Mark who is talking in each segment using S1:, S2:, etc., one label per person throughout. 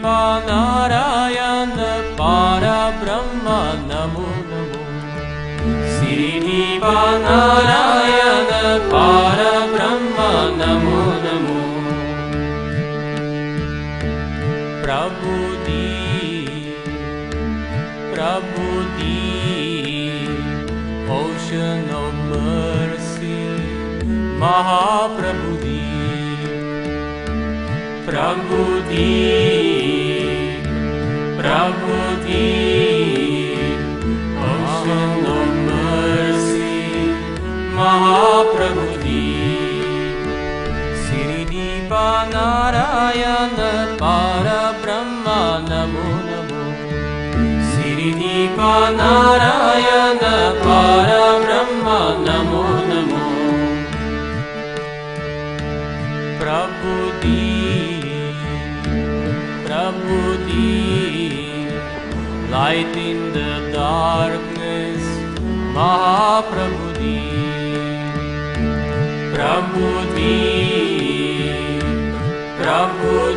S1: Siddhipa Narayana Parabrahma Namo Namo. Siddhipa Narayana Parabrahma Namo Namo. Prabhu Deep, ocean of mercy, Mahaprabhu Deep. Prabhu Deep, ocean of mercy, Mahaprabhu Deep. Siddhipa Narayana Parabrahma Namo Namo. Siddhipa Narayana Parabrahma Namo Namo. Prabhu Deep, light in the darkness, Mahaprabhu Deep. Prabhu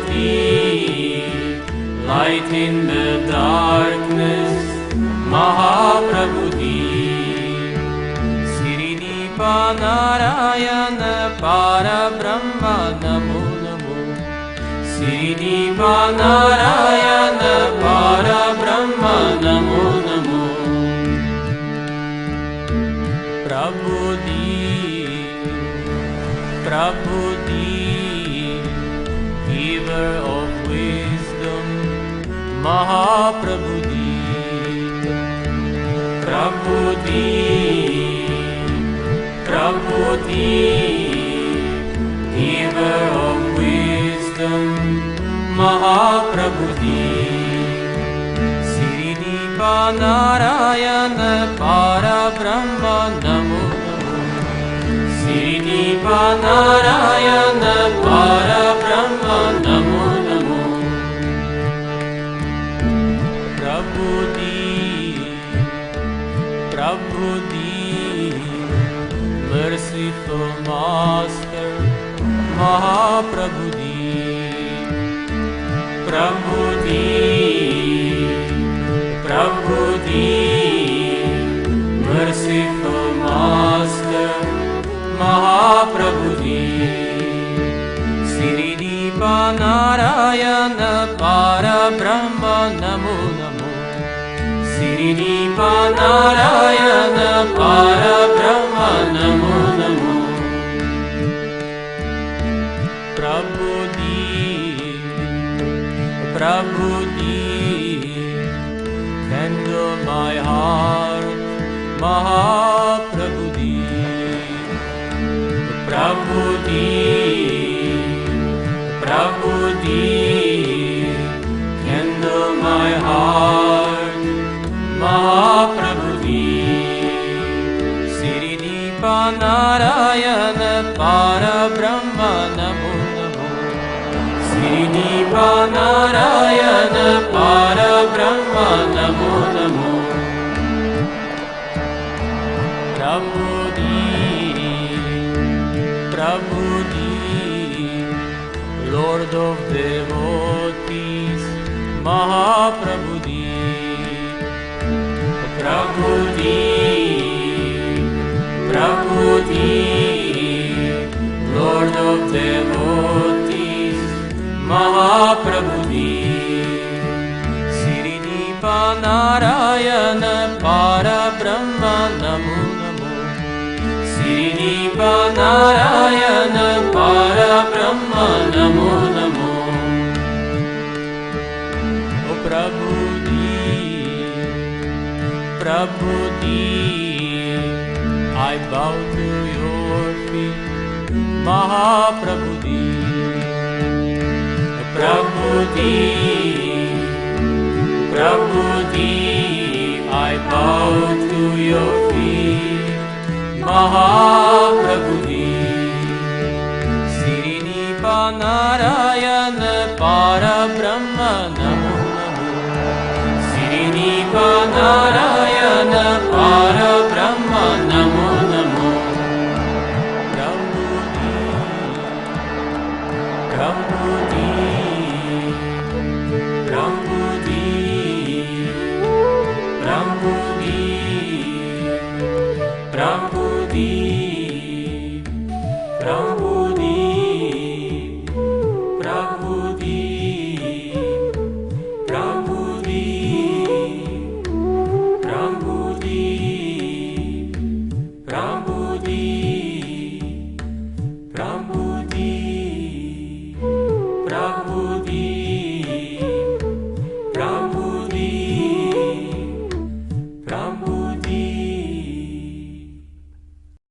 S1: Deep, light in the darkness, Mahaprabhu Deep. Siddhipa Narayana Parabrahma Namo Namo. Siddhipa Narayana Parabrahma Namo Namo. Prabhu Deep, giver of wisdom, Mahaprabhu Deep. Prabhu Deep, giver of wisdom, Mahaprabhu Deep. Siddhipa Narayana Parabrahma Namo Namo. Siddhipa Narayana Parabrahma Namo Namo. Prabhu Deep, merciful Master, Mahaprabhu Deep. Prabhu Deep, merciful Master, Mahaprabhu Deep. Siddhipa Narayana Parabrahma Namo Namo. Siddhipa Narayana Parabrahma Namo Namo. Prabhu Deep, handle my heart, Mahaprabhu Deep. Prabhu Deep, handle my heart, Mahaprabhu Deep. Siddhipa Narayana Parabrahma Namo Namo. Siddhipa Narayana Parabrahma Namo Namo. Prabhu Deep, Lord of devotees, Mahaprabhu Deep. Prabhu Deep, Lord of devotees, Mahaprabhu Deep. Siddhipa Narayana Parabrahma Namo Namo. Siddhipa Narayana Parabrahma Namo Namo. O Prabhu Deep, I bow to your feet, Mahaprabhu Deep. Prabhu Deep, I bow to your feet, Mahaprabhu Deep. Siddhipa Narayana Parabrahma Namo Namo. Siddhipa Narayana Parabrahma Namo Namo. Prabhu Deep, Shambhu